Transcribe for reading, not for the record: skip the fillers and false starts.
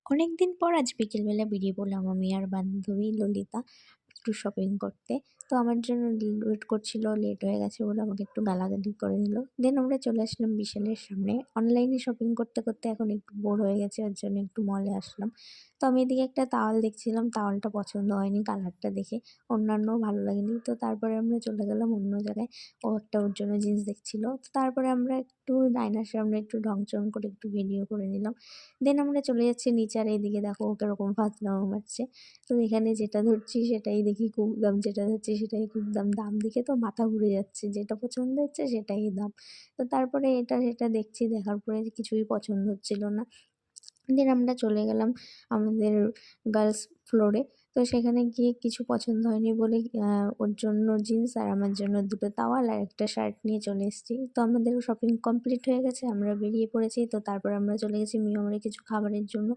অনেকদিন পর আজ বিকেলবেলা বেরিয়ে পড়লাম আমি আর বান্ধবী ললিতা একটু শপিং করতে। তো আমার জন্য ওয়েট করছিল, লেট হয়ে গেছে বলে আমাকে একটু গালাগালি করে দিল। দেন আমরা চলে আসলাম বিশালের সামনে। অনলাইনে শপিং করতে, করতে এখন একটু বোর হয়ে গেছে, ওর জন্য একটু মলে আসলাম। তো আমি এদিকে একটা তাওয়াল দেখছিলাম, তাওয়ালটা পছন্দ হয়নি কালারটা দেখে, অন্যান্যও ভালো লাগেনি। তো তারপরে আমরা চলে গেলাম অন্য জায়গায়। ও একটা ওর জন্য জিন্স দেখছিল। তো তারপরে আমরা একটু আয়নার সামনে একটু ঢং-চং করে একটু ভিডিও করে নিলাম। দেন আমরা চলে যাচ্ছি নিচে, আর এইদিকে দেখো ও কিরকম ফাতলামো মারছে। তো এখানে যেটা ধরছি সেটাই দেখি খুব দাম, যেটা ধরছি সেটাই খুব দাম। দাম দেখে তো মাথা ঘুরে যাচ্ছে, যেটা পছন্দ হচ্ছে সেটাই দাম। তো তারপরে এটা সেটা দেখছি, দেখার পরে কিছুই পছন্দ হচ্ছিল না। দেন আমরা চলে গেলাম আমাদের গার্লস ফ্লোরে। তো সেখানে গিয়ে কিছু পছন্দ হয়নি বলে ওর জন্য জিন্স আর আমার জন্য দুটো টাওয়াল আর একটা শার্ট নিয়ে চলে এসেছি। তো আমাদেরও শপিং কমপ্লিট হয়ে গেছে, আমরা বেরিয়ে পড়েছি। তো তারপর আমরা চলে গেছি মিয়ামরে কিছু খাবারের জন্য।